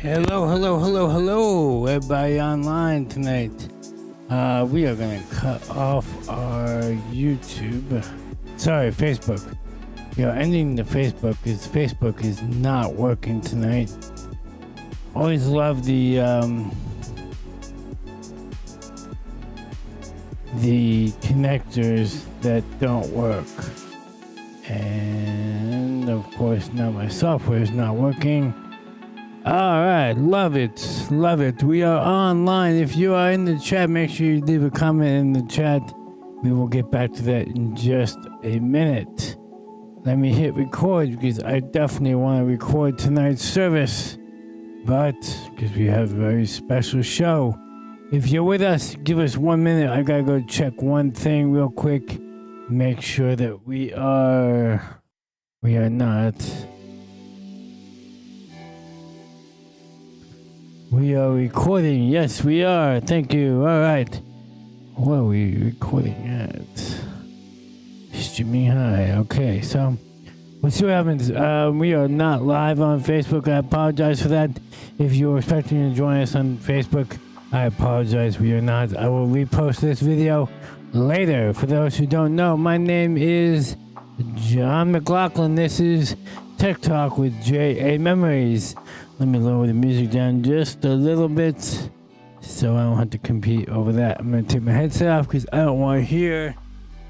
Hello, everybody online tonight. We are going to cut off our Facebook. We are ending the Facebook because Facebook is not working tonight. Always love the connectors that don't work. And of course now my software is not working. Alright, love it. We are online. If you are in the chat, make sure you leave a comment in the chat. We will get back to that in just a minute. Let me hit record because I definitely want to record tonight's service. But because we have a very special show. If you're with us, give us 1 minute. I gotta go check one thing real quick. Make sure that we are not. We are recording. Yes, we are. Thank you. All right. What are we recording at? Streaming high. Okay, so we'll see what happens. We are not live on Facebook. I apologize for that. If you're expecting to join us on Facebook, I apologize. We are not. I will repost this video later. For those who don't know, my name is John McLauchlan. This is Tech Talk with J.A. Memories. Let me lower the music down just a little bit so I don't have to compete over that. I'm going to take my headset off because I don't want to hear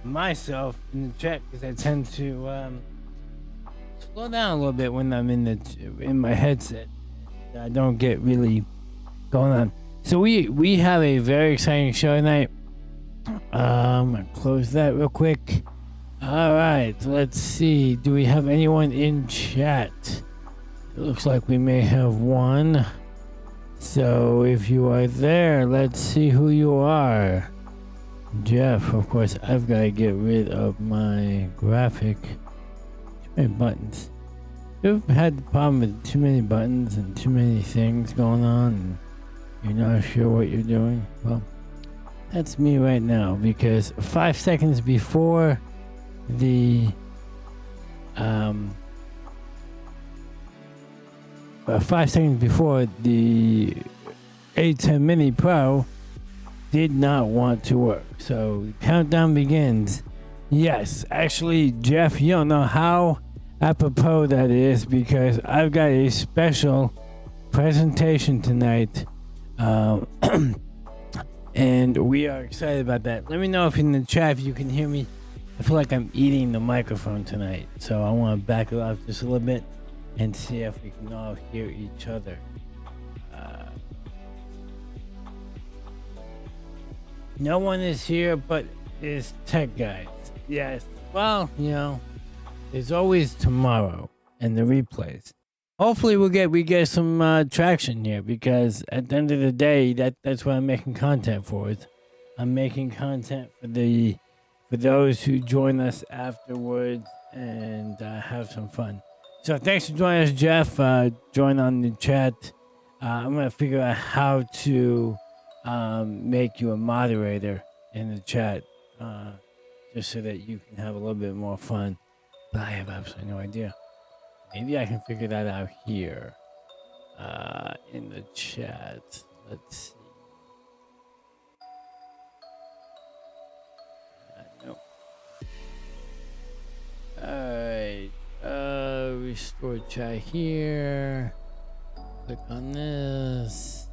myself in the chat because I tend to slow down a little bit when I'm in my headset. I don't get really going on. So we have a very exciting show tonight. I'm going to close that real quick. All right, let's see. Do we have anyone in chat? It looks like we may have one. So if you are there, let's see who you are. Jeff, of course, I've got to get rid of my graphic. Too many buttons. You've had the problem with too many buttons and too many things going on and you're not sure what you're doing? Well, that's me right now because 5 seconds before the 5 seconds before the A10 Mini Pro did not want to work. So the countdown begins. Yes, actually, Jeff, you don't know how apropos that is because I've got a special presentation tonight. And we are excited about that. Let me know if in the chat if you can hear me. I feel like I'm eating the microphone tonight, so I want to back it off just a little bit and see if we can all hear each other. No one is here but is Tech Guys. Yes, well, you know, there's always tomorrow and the replays. Hopefully we get some traction here because at the end of the day, that's what I'm making content for. I'm making content for those who join us afterwards and have some fun. So thanks for joining us, Jeff. Join on the chat. I'm going to figure out how to make you a moderator in the chat just so that you can have a little bit more fun. But I have absolutely no idea. Maybe I can figure that out here in the chat. Let's see. No. Alright. Restore chat here. Click on this.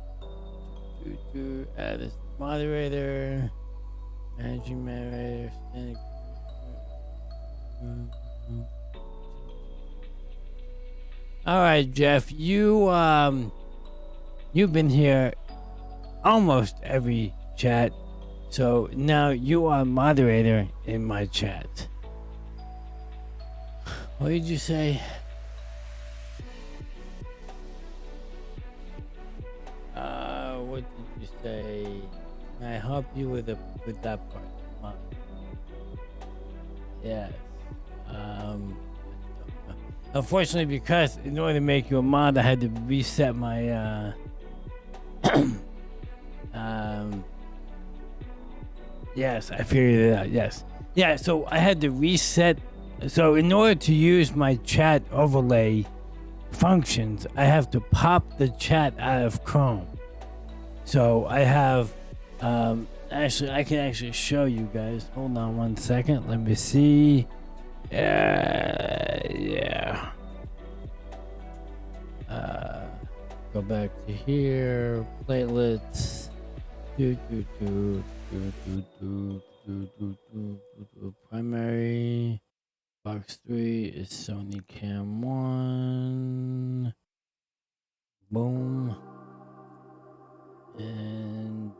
Add a moderator. Managing moderator. All right, Jeff. You've been here almost every chat, so now you are moderator in my chat. What did you say? What did you say? Can I help you with that part? Yes. Unfortunately, because in order to make you a mod, I had to reset my yes, I figured it out. Yes. Yeah, so I had to reset. So in order to use my chat overlay functions, I have to pop the chat out of Chrome. So I have, actually, I can actually show you guys. Hold on one second. Let me see. Yeah. Go back to here. Platelets. Primary. Box 3 is Sony Cam 1. Boom. And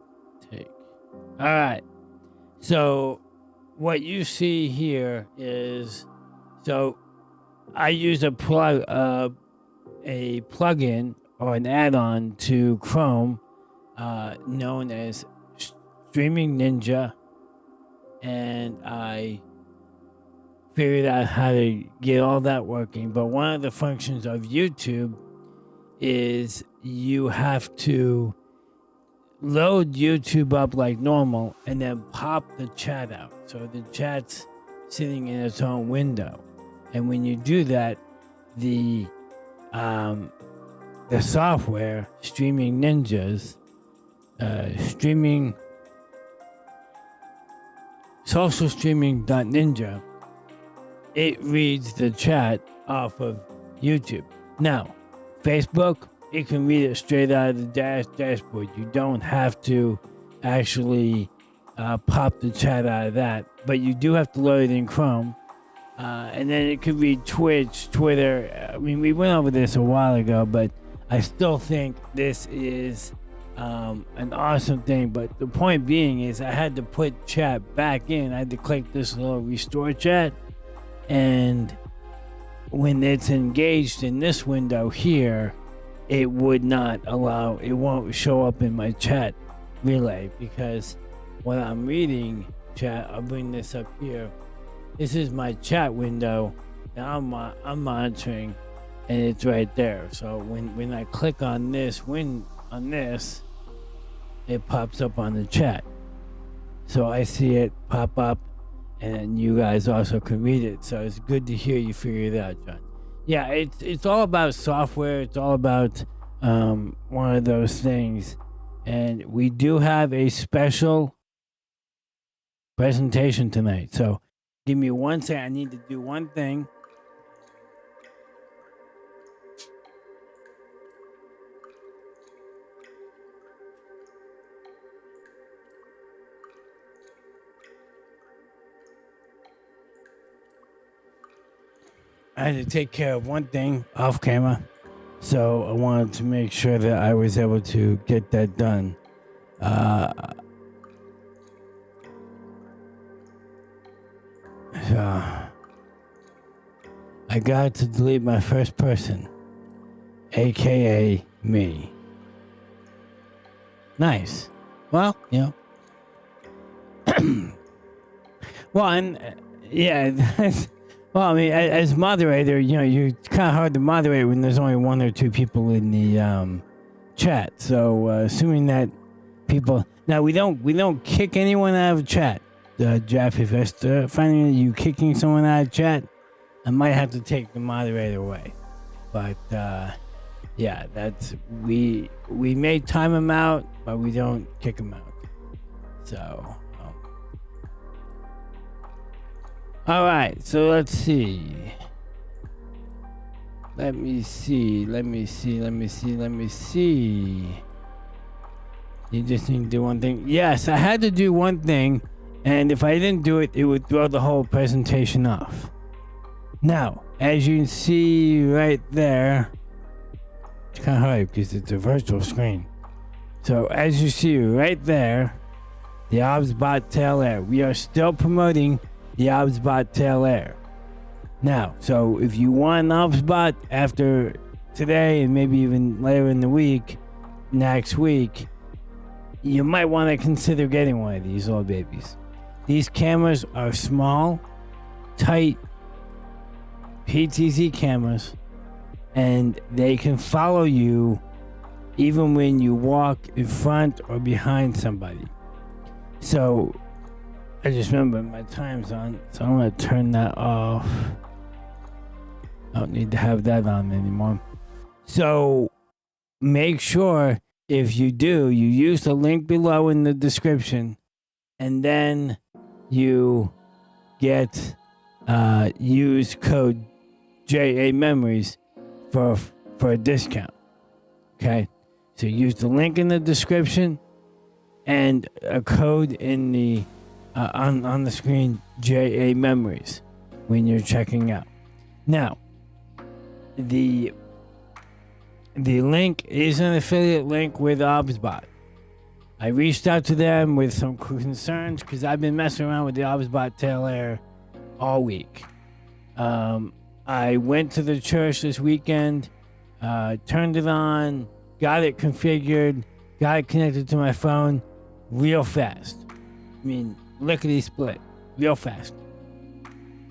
take. Alright. So what you see here is, so I use a plugin or an add-on to Chrome known as Streaming Ninja, and I figured out how to get all that working. But one of the functions of YouTube is you have to load YouTube up like normal and then pop the chat out. So the chat's sitting in its own window. And when you do that, the software, Streaming Ninjas, social streaming.ninja, it reads the chat off of YouTube. Now, Facebook, it can read it straight out of the dashboard. You don't have to actually pop the chat out of that, but you do have to load it in Chrome. And then it could read Twitch, Twitter. I mean, we went over this a while ago, but I still think this is an awesome thing. But the point being is I had to put chat back in. I had to click this little restore chat. And when it's engaged in this window here, it would not allow, it won't show up in my chat relay, because when I'm reading chat, I'll bring this up here. This is my chat window. Now I'm monitoring, and it's right there. So when I click on this, it pops up on the chat. So I see it pop up, and you guys also can read it. So it's good to hear you figure it out, John. Yeah, it's all about software. It's all about one of those things. And we do have a special presentation tonight. So give me one second. I need to do one thing. I had to take care of one thing off camera, so I wanted to make sure that I was able to get that done. So I got to delete my first person, aka me. Nice. Well, you know. Well, and yeah. Well, I mean, as moderator, you know, you're kind of hard to moderate when there's only one or two people in the chat. So, assuming that people, now we don't kick anyone out of chat. Jeff, if I finding you kicking someone out of chat, I might have to take the moderator away. But yeah, that's we may time them out, but we don't kick them out. So. All right, so let's see. Let me see. You just need to do one thing. Yes, I had to do one thing, and if I didn't do it, it would throw the whole presentation off. Now, as you can see right there, it's kind of hard because it's a virtual screen. So as you see right there, the OBSBOT Tail Air. We are still promoting the OBSBOT Tail Air. Now, so if you want an OBSBOT after today and maybe even later in the week, next week, you might want to consider getting one of these little babies. These cameras are small, tight PTZ cameras, and they can follow you even when you walk in front or behind somebody. So I just remember my time's on, so I'm going to turn that off. I don't need to have that on anymore. So make sure if you do, you use the link below in the description, and then you get use code JA Memories for a discount. Okay, so use the link in the description and a code in the on the screen, JA Memories, when you're checking out. Now, the link is an affiliate link with OBSBOT. I reached out to them with some concerns because I've been messing around with the OBSBOT tail air all week. I went to the church this weekend, turned it on, got it configured, got it connected to my phone real fast. I mean, lickety split, real fast.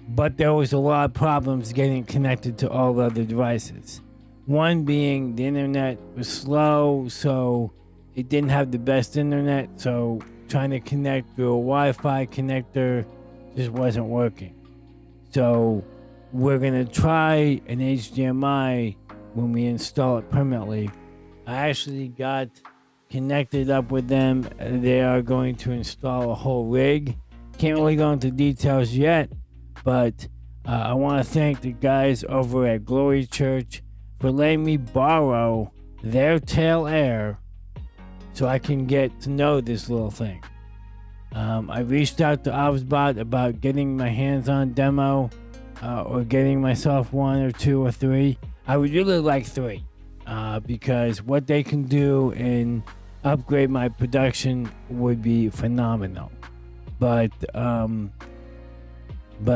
But there was a lot of problems getting connected to all the other devices. One being the internet was slow, so it didn't have the best internet, so trying to connect through a Wi-Fi connector just wasn't working. So we're going to try an HDMI when we install it permanently. I actually got connected up with them. They are going to install a whole rig. Can't really go into details yet, but I want to thank the guys over at Glory Church for letting me borrow their tail air so I can get to know this little thing. I reached out to OBSBOT about getting my hands-on demo or getting myself 1 or 2 or 3. I would really like 3 because what they can do and upgrade my production would be phenomenal. But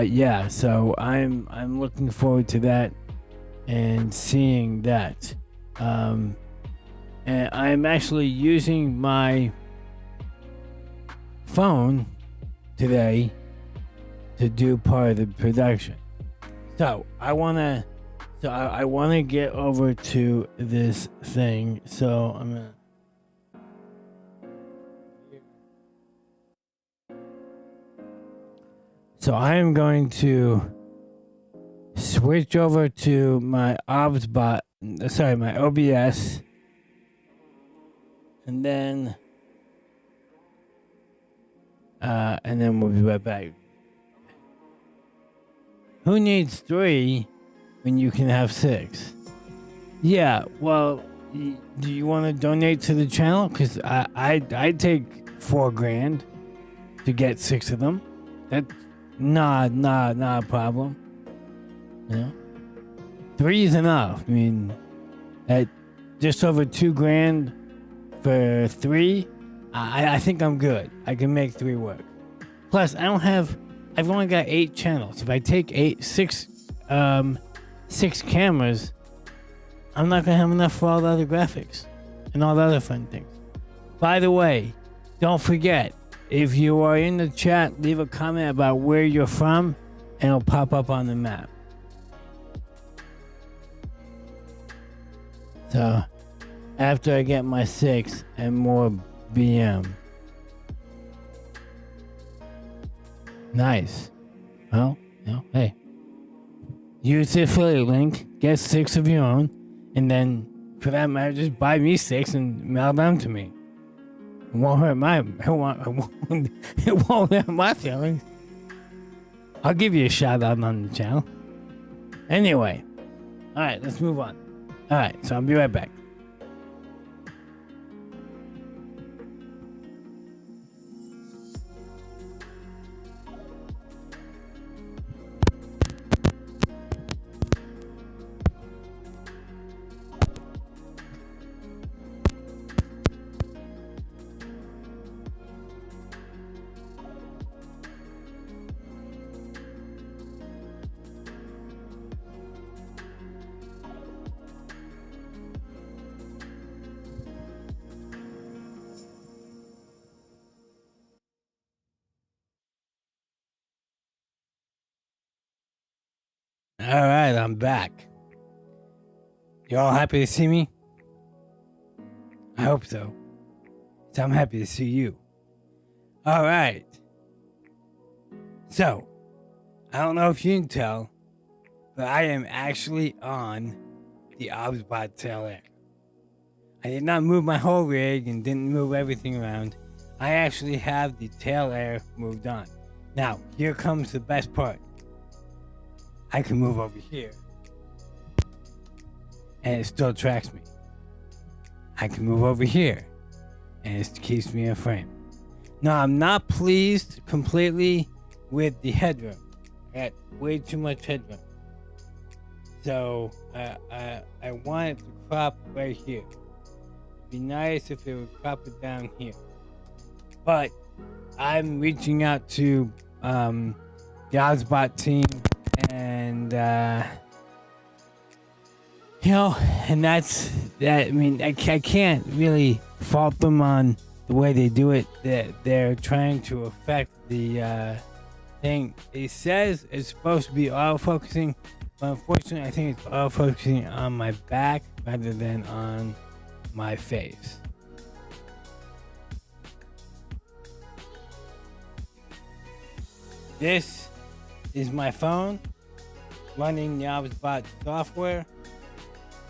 yeah, so I'm looking forward to that and seeing that. And I'm actually using my phone today to do part of the production. So I wanna get over to this thing. So I'm gonna. So I am going to switch over to my OBSBOT, my OBS, and then we'll be right back. Who needs 3 when you can have 6? Yeah, well, do you want to donate to the channel? Because I'd take $4,000 to get 6 of them. That's not a problem. You know, 3 is enough. I mean, at just over $2,000 for 3, I think I'm good. I can make 3 work. Plus, I've only got 8 channels. If I take 6 cameras, I'm not gonna have enough for all the other graphics and all the other fun things. By the way, don't forget, if you are in the chat, leave a comment about where you're from, and it'll pop up on the map. So, after I get my 6 and more BM. Nice. Well, hey. Use the affiliate link, get 6 of your own, and then, for that matter, just buy me 6 and mail them to me. It won't hurt my feelings. I'll give you a shout out on the channel. Anyway, all right, let's move on. All right, so I'll be right back. All right, I'm back. You all happy to see me? I hope so. So I'm happy to see you. All right. So, I don't know if you can tell, but I am actually on the OBSBOT tail air. I did not move my whole rig and didn't move everything around. I actually have the tail air moved on. Now, here comes the best part. I can move over here, and it still tracks me. I can move over here, and it keeps me in frame. Now, I'm not pleased completely with the headroom. I got way too much headroom. So, I want it to crop right here. It'd be nice if it would crop it down here. But I'm reaching out to the OBSBOT team, and and that's that. I mean, I can't really fault them on the way they do it. They're trying to affect the thing. It says it's supposed to be auto-focusing, but unfortunately, I think it's auto-focusing on my back rather than on my face. This is my phone running the OBSBOT software.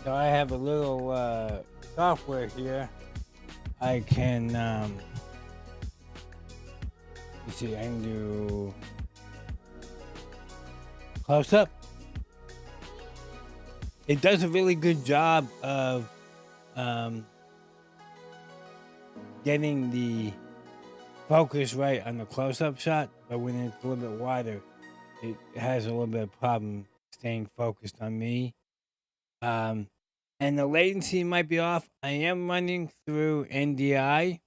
So I have a little software here. I can, let's see, I can do close up. It does a really good job of getting the focus right on the close-up shot, but when it's a little bit wider, it has a little bit of problem staying focused on me. And the latency might be off. I am running through NDI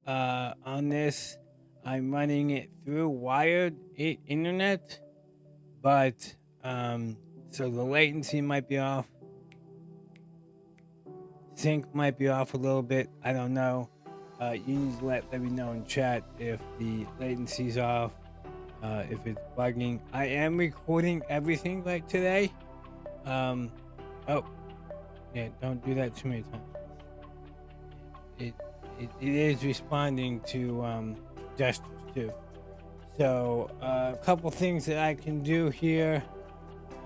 on this. I'm running it through wired internet, but so the latency might be off. Sync might be off a little bit. I don't know. You need to let me know in chat if the latency's off, if it's bugging. I am recording everything like today. Oh, yeah, don't do that too many times. It is responding to gestures too. So a couple things that I can do here.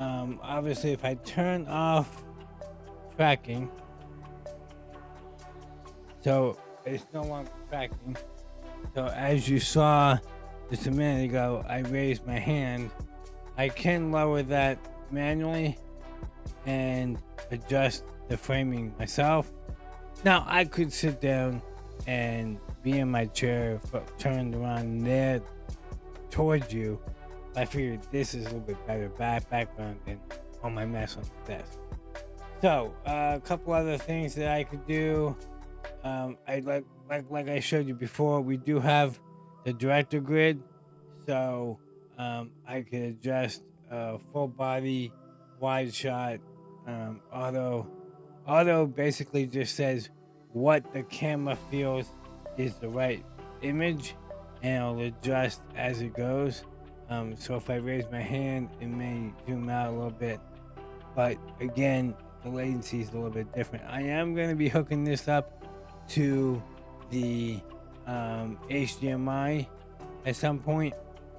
Obviously, if I turn off tracking, so it's no longer tracking. So as you saw just a minute ago, I raised my hand. I can lower that manually and adjust the framing myself. Now I could sit down and be in my chair turned around there towards you. I figured this is a little bit better background than all my mess on the desk. So a couple other things that I could do. I like I showed you before, we do have the director grid, so I could adjust full body, wide shot, auto. Auto basically just says what the camera feels is the right image, and it'll adjust as it goes. So if I raise my hand, it may zoom out a little bit, but again, the latency is a little bit different. I am going to be hooking this up to the HDMI at some point.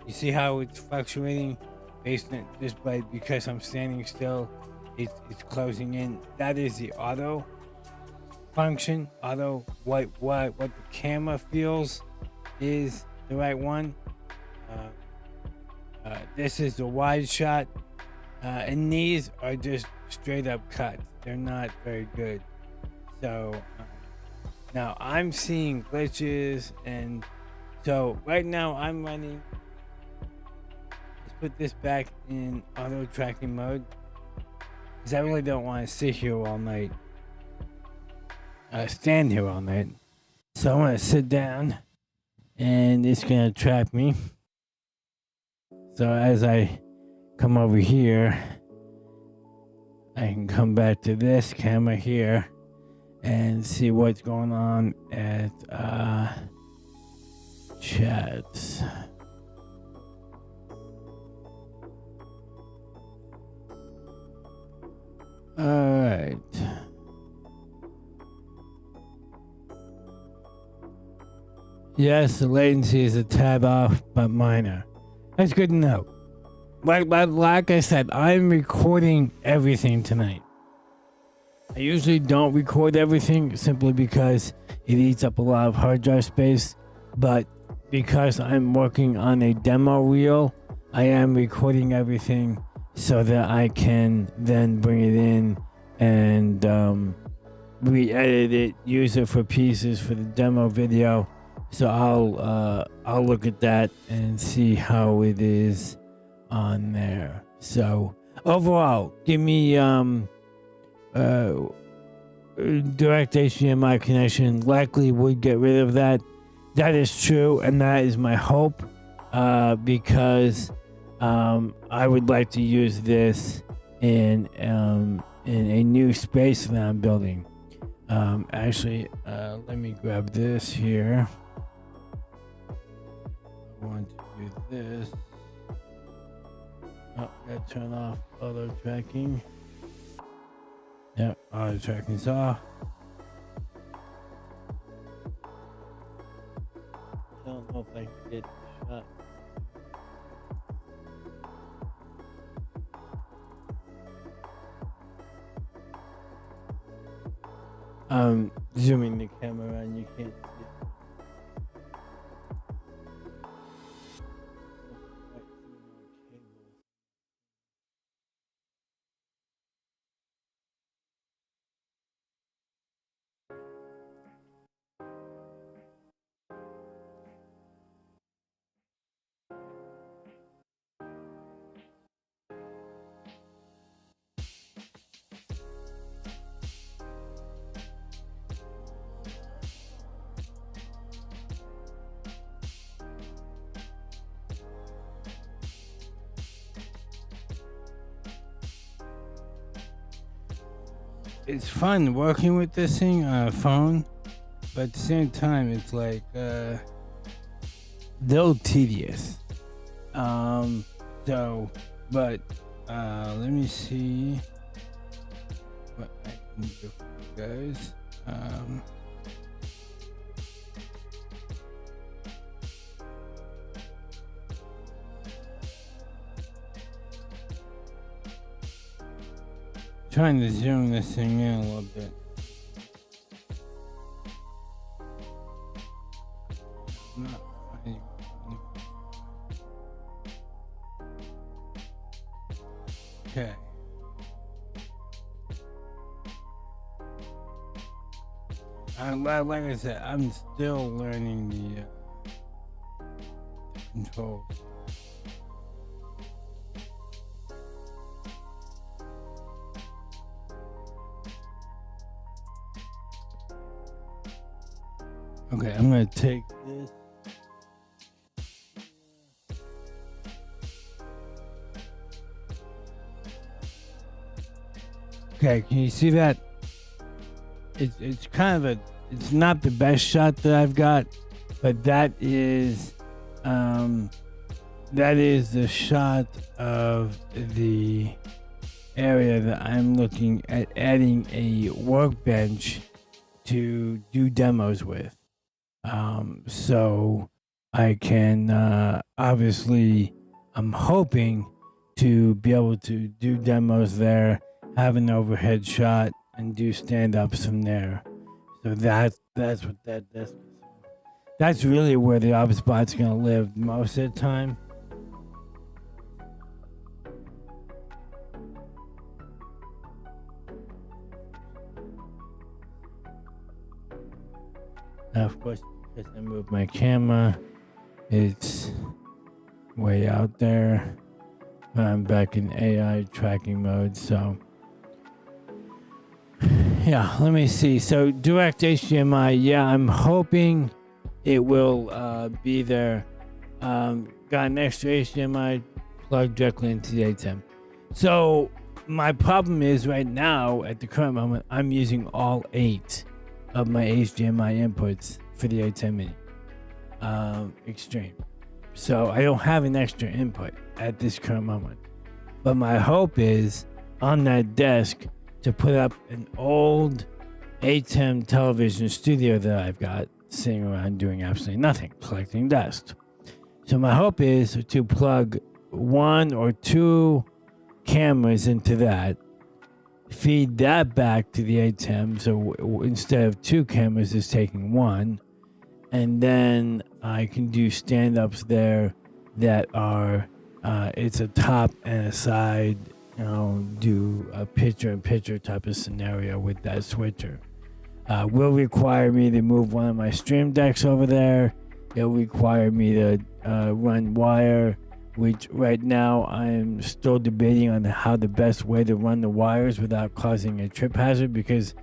You see how it's fluctuating based on just because I'm standing still, it's closing in. That is the auto function. Auto what the camera feels is the right one. This is the wide shot, and these are just straight up cuts. They're not very good. So now I'm seeing glitches, and so right now I'm running. Let's put this back in auto tracking mode, because I really don't want to sit here all night, stand here all night. So I'm gonna sit down, and it's gonna track me. So as I come over here, I can come back to this camera here and see what's going on at chats. All right. Yes, the latency is a tad off, but minor. That's good to know. Like I said, I'm recording everything tonight. I usually don't record everything simply because it eats up a lot of hard drive space, but because I'm working on a demo reel, I am recording everything so that I can then bring it in and re-edit it, use it for pieces for the demo video. So I'll look at that and see how it is on there. So overall, give me direct HDMI connection. Likely would get rid of that. That is true, and that is my hope, because I would like to use this in a new space that I'm building. Actually, let me grab this here. I want to do this. Oh, gotta turn off auto tracking. Yep, auto tracking's off. I don't know if I can get the shot. Zooming the camera and you can't see it. It's fun working with this thing on a phone, but at the same time, it's like a little tedious. But let me see what I can do for you guys. Trying to zoom this thing in a little bit. Okay. Like I said, I'm still learning the controls. Okay, I'm gonna take this. Okay, can you see that? It's kind of it's not the best shot that I've got, but that is the shot of the area that I'm looking at adding a workbench to do demos with. So I can obviously, I'm hoping to be able to do demos there, have an overhead shot, and do stand-ups from there. So that's really where the OBSBOT's gonna live most of the time. Now, of course, because I moved my camera, it's way out there. I'm back in AI tracking mode, so yeah, let me see. So direct HDMI, yeah, I'm hoping it will be there. Got an extra HDMI plug directly into the ATEM. So my problem is right now, at the current moment, I'm using all 8 of my HDMI inputs for the A10 Mini Extreme. So I don't have an extra input at this current moment. But my hope is on that desk to put up an old A10 television studio that I've got sitting around doing absolutely nothing, collecting dust. So my hope is to plug 1 or 2 cameras into that feed that back to the ATEM. So instead of 2 cameras, it's taking 1. And then I can do stand-ups there that are, it's a top and a side, do a picture-in-picture type of scenario with that switcher. Will require me to move one of my stream decks over there. It'll require me to run wire, which right now I'm still debating on how the best way to run the wires without causing a trip hazard, because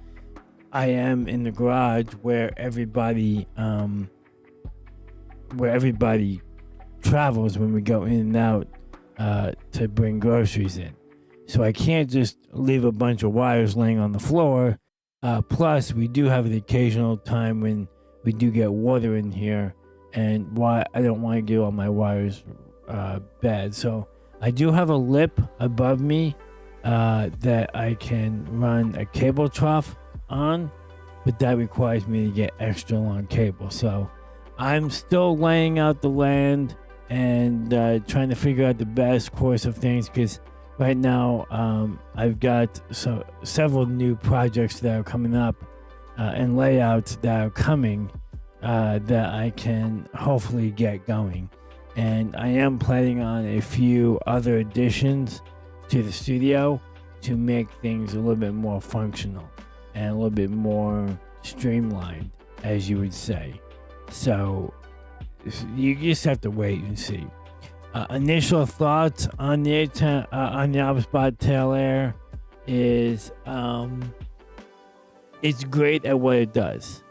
I am in the garage where everybody travels when we go in and out to bring groceries in. So I can't just leave a bunch of wires laying on the floor. Plus, we do have the occasional time when we do get water in here, and why I don't want to get all my wires bad. So I do have a lip above me that I can run a cable trough on, but that requires me to get extra long cable. So I'm still laying out the land and trying to figure out the best course of things, because right now I've got several new projects that are coming up and layouts that are coming that I can hopefully get going. And I am planning on a few other additions to the studio to make things a little bit more functional and a little bit more streamlined, as you would say. So you just have to wait and see. Initial thoughts on the OBSBOT Tail Air is it's great at what it does.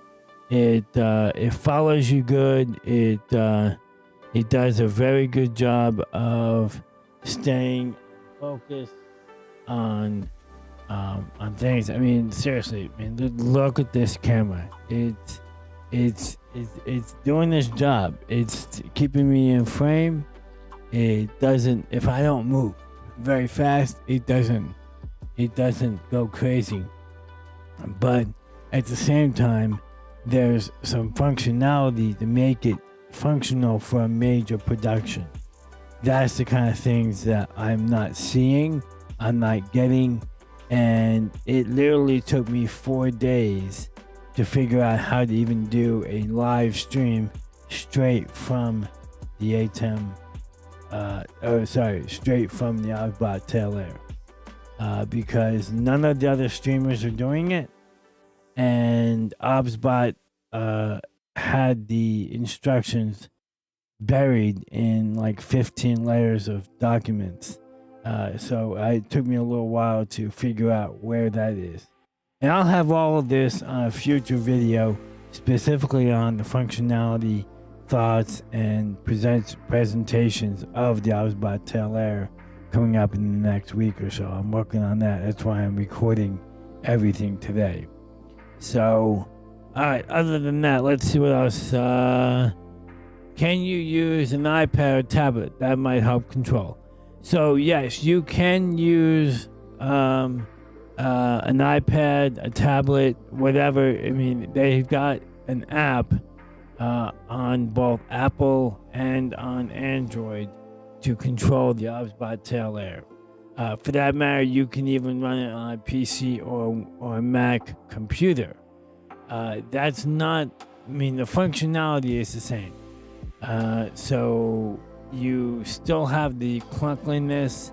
It follows you good. It does a very good job of staying focused on things. I mean, seriously, look at this camera. It's doing this job. It's keeping me in frame. It doesn't, if I don't move very fast, it doesn't go crazy. But at the same time, there's some functionality to make it functional for a major production. That's the kind of things that I'm not seeing, I'm not getting, and it literally took me 4 days to figure out how to even do a live stream straight from the ATEM, straight from the OBSBOT Tail Air, because none of the other streamers are doing it, and OBSBOT had the instructions buried in like 15 layers of documents. So it took me a little while to figure out where that is. And I'll have all of this on a future video, specifically on the functionality, thoughts, and presentations of the OBSBOT Tail Air coming up in the next week or so. I'm working on that. That's why I'm recording everything today. So, alright, other than that, let's see what else. Can you use an iPad or tablet? That might help control. So, yes, you can use an iPad, a tablet, whatever. I mean, they've got an app on both Apple and on Android to control the OBSBOT Tail Air. For that matter, you can even run it on a PC or a Mac computer. That's not, I mean, the functionality is the same. So you still have the clunkiness.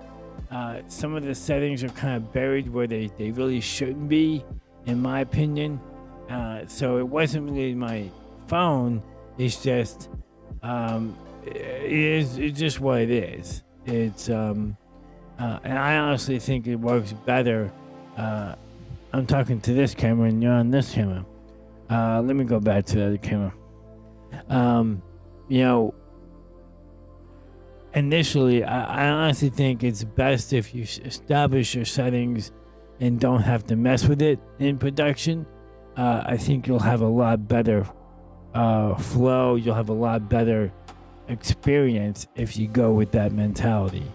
Some of the settings are kind of buried where they really shouldn't be, in my opinion. So it wasn't really my phone. It's just, it's just what it is. It's, and I honestly think it works better. I'm talking to this camera and you're on this camera. Let me go back to the other camera. Initially, I honestly think it's best if you establish your settings and don't have to mess with it in production. I think you'll have a lot better flow. You'll have a lot better experience if you go with that mentality.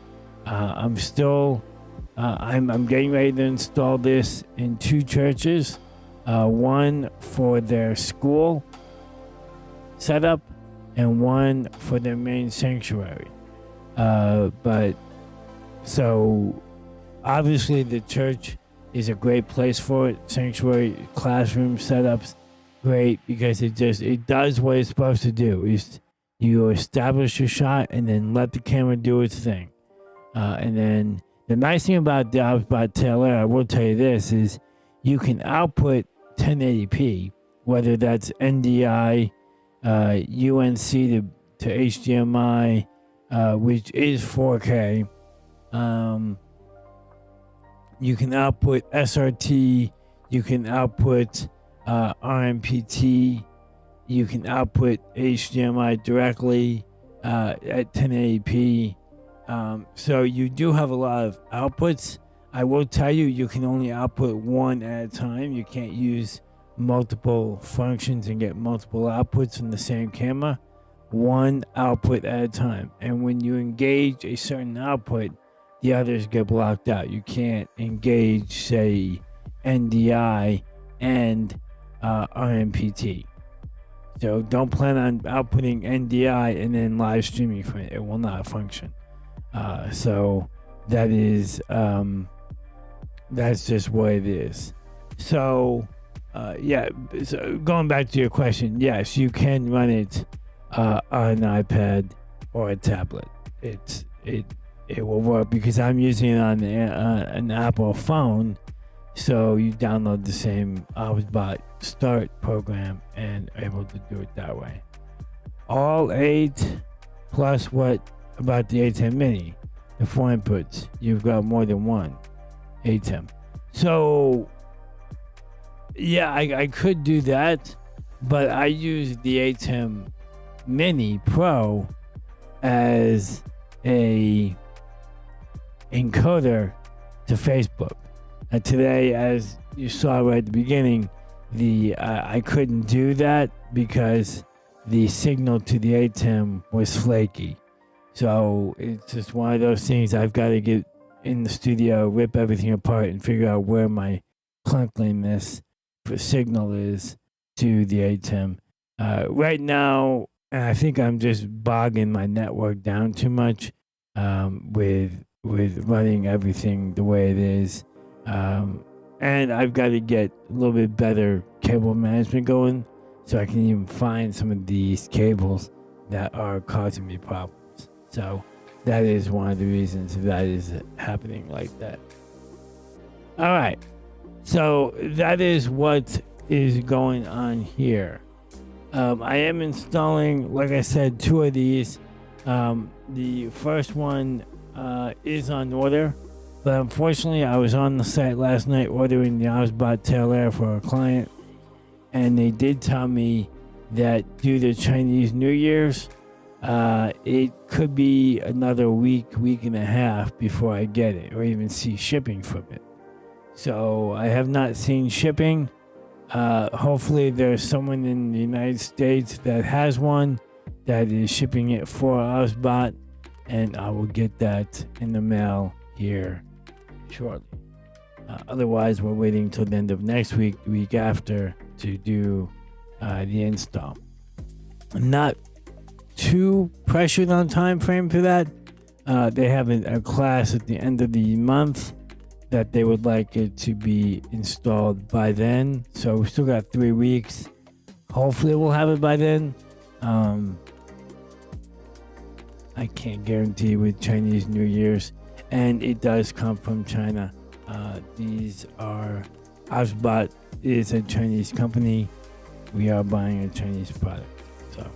I'm getting ready to install this in 2 churches. One for their school setup and one for their main sanctuary. But so obviously the church is a great place for it. Sanctuary classroom setups, great, because it does what it's supposed to do. Is you establish your shot and then let the camera do its thing. And then the nice thing about the OBSBOT Tail Air, I will tell you this, is you can output 1080p, whether that's NDI, UNC to HDMI, which is 4K. You can output SRT, you can output RMPT, you can output HDMI directly at 1080p. So you do have a lot of outputs. I will tell you, you can only output one at a time. You can't use multiple functions and get multiple outputs from the same camera. One output at a time. And when you engage a certain output, the others get blocked out. You can't engage, say, NDI and RMPT. So don't plan on outputting NDI and then live streaming from it. It will not function. So that is that's just what it is. So so going back to your question, yes, you can run it on an iPad or a tablet. It will work because I'm using it on an Apple phone. So you download the same OBSBOT Start program and are able to do it that way. All 8 plus what about the ATEM Mini? The 4 inputs. You've got more than one ATEM. So yeah, I could do that, but I use the ATEM Mini Pro as a encoder to Facebook. And today, as you saw right at the beginning, I couldn't do that because the signal to the ATEM was flaky. So it's just one of those things. I've got to get in the studio, rip everything apart, and figure out where my clunkiness for signal is to the ATEM. Right now, I think I'm just bogging my network down too much with running everything the way it is. And I've got to get a little bit better cable management going so I can even find some of these cables that are causing me problems. So that is one of the reasons that is happening like that. All right. So that is what is going on here. I am installing, like I said, 2 of these. The first one is on order, but unfortunately I was on the site last night ordering the OBSBOT Tail Air for a client, and they did tell me that due to Chinese New Year's, it could be another week and a half before I get it or even see shipping from it. So I have not seen shipping. Hopefully there's someone in the United States that has one that is shipping it for OBSBOT, and I will get that in the mail here shortly. Otherwise, we're waiting till the end of next week, the week after, to do the install. I'm not too pressured on time frame for that. They have a class at the end of the month that they would like it to be installed by then. So we still got 3 weeks. Hopefully we'll have it by then. I can't guarantee with Chinese New Year's, and it does come from China. These are OBSBOT is a Chinese company. We are buying a Chinese product. So,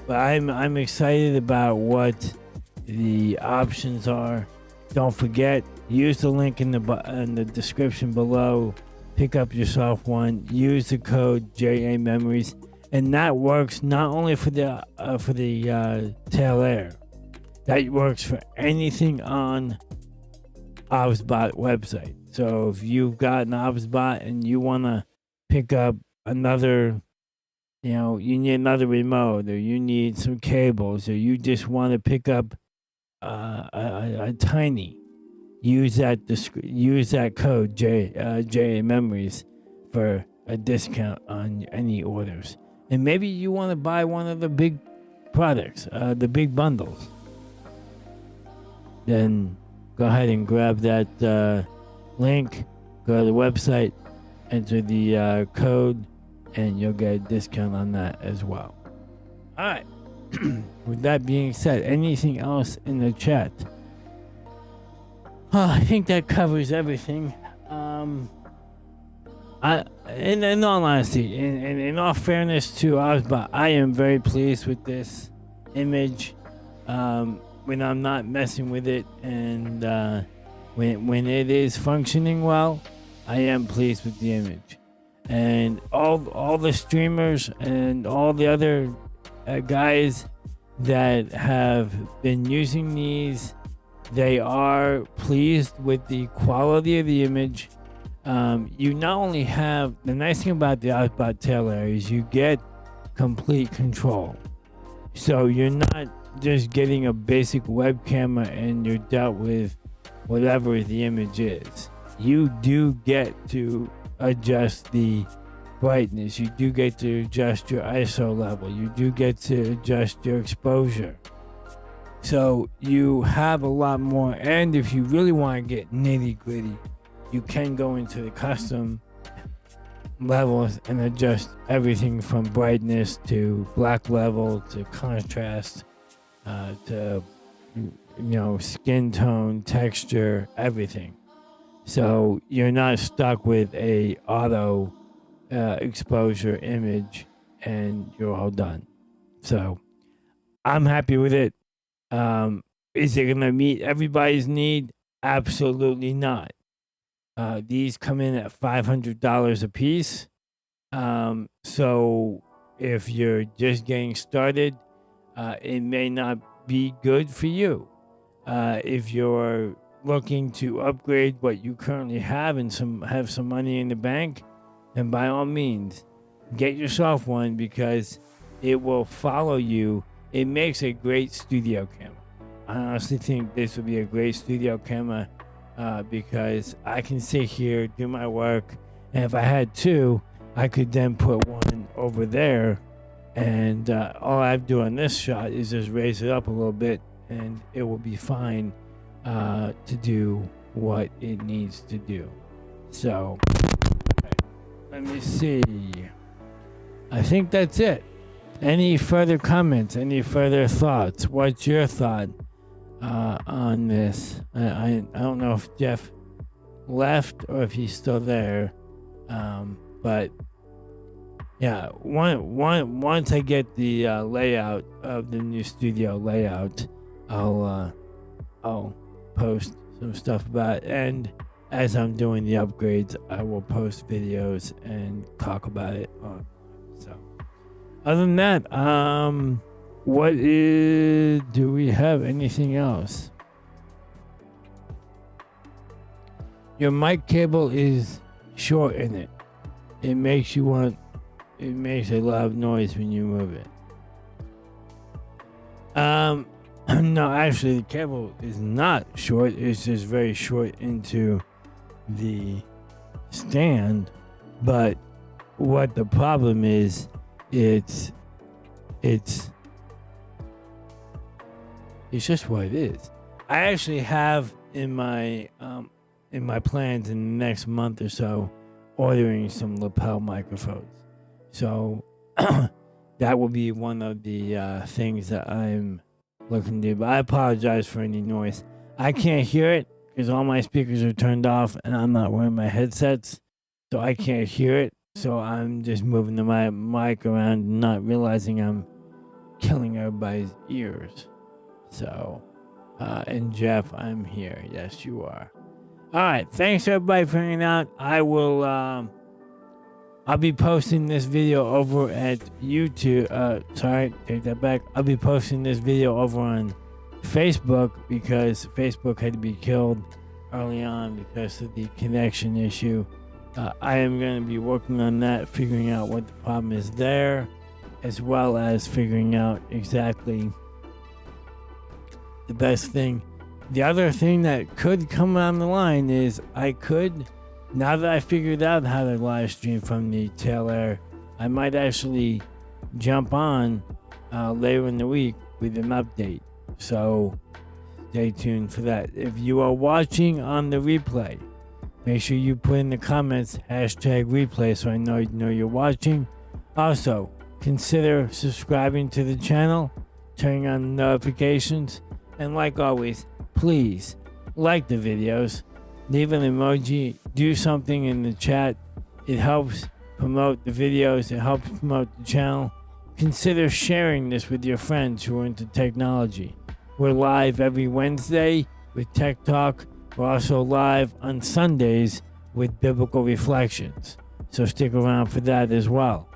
but I'm excited about what the options are. Don't forget, use the link in the description below. Pick up yourself one. Use the code JA Memories, and that works not only for the Tail Air. That works for anything on OBSBOT website. So if you've got an OBSBOT and you want to pick up another, you need another remote, or you need some cables, or you just want to pick up a tiny, use that code JA Memories for a discount on any orders. And maybe you want to buy one of the big products, the big bundles. Then go ahead and grab that link go to the website, enter the code, and you'll get a discount on that as well. All right. With that being said, anything else in the chat? I think that covers everything. In all honesty, in all fairness to OBSBOT, I am very pleased with this image. When I'm not messing with it, and when it is functioning well, I am pleased with the image. And all the streamers and all the other guys that have been using these, they are pleased with the quality of the image. You not only have, the nice thing about the OBSBOT tail layer is you get complete control. So you're not just getting a basic web camera and you're dealt with whatever the image is. You do get to adjust the brightness, you do get to adjust your ISO level, you do get to adjust your exposure. So you have a lot more, and if you really want to get nitty gritty, you can go into the custom levels and adjust everything from brightness to black level to contrast to skin tone, texture, everything. So you're not stuck with a auto exposure image and you're all done. So I'm happy with it. Is it gonna meet everybody's need? Absolutely not. These come in at $500 a piece. So if you're just getting started, it may not be good for you. If you're looking to upgrade what you currently have and have some money in the bank, then by all means, get yourself one, because it will follow you. It makes a great studio camera. I honestly think this would be a great studio camera, because I can sit here, do my work, and if I had two, I could then put one over there, and all I have to do on this shot is just raise it up a little bit, and it will be fine to do what it needs to do. So, let me see. I think that's it. Any further comments? Any further thoughts? What's your thought on this? I don't know if Jeff left or if he's still there, but yeah, once I get the layout of the new studio layout, I'll post some stuff about it, and as I'm doing the upgrades, I will post videos and talk about it. So, other than that, do we have anything else? Your mic cable is short in it. It makes a lot of noise when you move it. No, actually, the cable is not short. It's just very short into the stand. But what the problem is, it's just what it is. I actually have in my plans in the next month or so ordering some lapel microphones. So that will be one of the things that I'm looking to do. But I apologize for any noise. I can't hear it because all my speakers are turned off and I'm not wearing my headsets, so I can't hear it. So I'm just moving the mic around, not realizing I'm killing everybody's ears. So, and Jeff, I'm here. Yes, you are. All right. Thanks everybody for hanging out. I'll be posting this video over at YouTube. Sorry, take that back. I'll be posting this video over on Facebook because Facebook had to be killed early on because of the connection issue. I am going to be working on that, figuring out what the problem is there, as well as figuring out exactly the best thing. The other thing that could come on the line is now that I figured out how to live stream from the tail air, I might actually jump on later in the week with an update. So stay tuned for that. If you are watching on the replay, make sure you put in the comments #replay so I know you're watching. Also, consider subscribing to the channel, turning on notifications, and like always, please like the videos, leave an emoji, do something in the chat. It helps promote the videos, it helps promote the channel. Consider sharing this with your friends who are into technology. We're live every Wednesday with Tech Talk. We're also live on Sundays with Biblical Reflections. So stick around for that as well.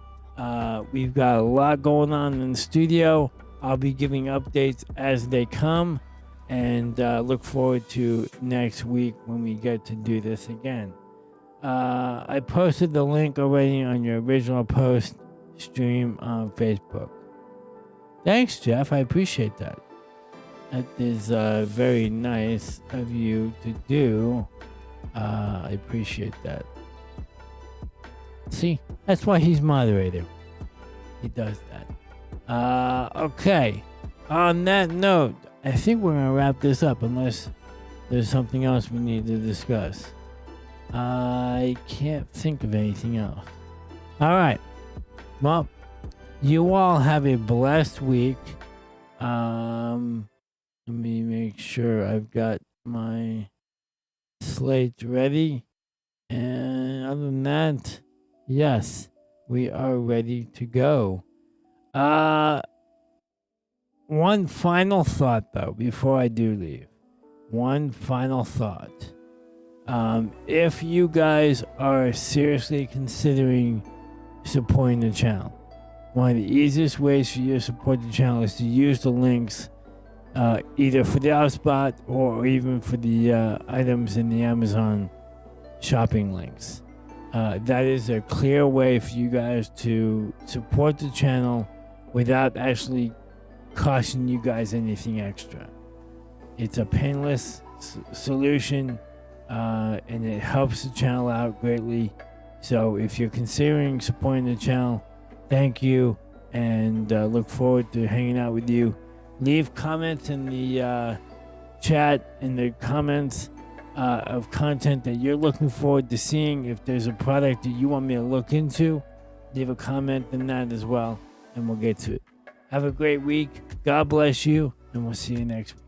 We've got a lot going on in the studio. I'll be giving updates as they come, and look forward to next week when we get to do this again. I posted the link already on your original post stream on Facebook. Thanks, Jeff. I appreciate that. That is very nice of you to do. I appreciate that. See, that's why he's moderator. He does that. Okay. On that note, I think we're going to wrap this up unless there's something else we need to discuss. I can't think of anything else. All right. Well, you all have a blessed week. Let me make sure I've got my slate ready. And other than that, yes, we are ready to go. One final thought, though, before I do leave. One final thought. If you guys are seriously considering supporting the channel, one of the easiest ways for you to support the channel is to use the links either for the OBSBOT or even for the items in the Amazon shopping links. That is a clear way for you guys to support the channel without actually costing you guys anything extra. It's a painless solution, and it helps the channel out greatly. So if you're considering supporting the channel, thank you, and look forward to hanging out with you. Leave comments in the chat, in the comments of content that you're looking forward to seeing. If there's a product that you want me to look into, leave a comment in that as well, and we'll get to it. Have a great week. God bless you, and we'll see you next week.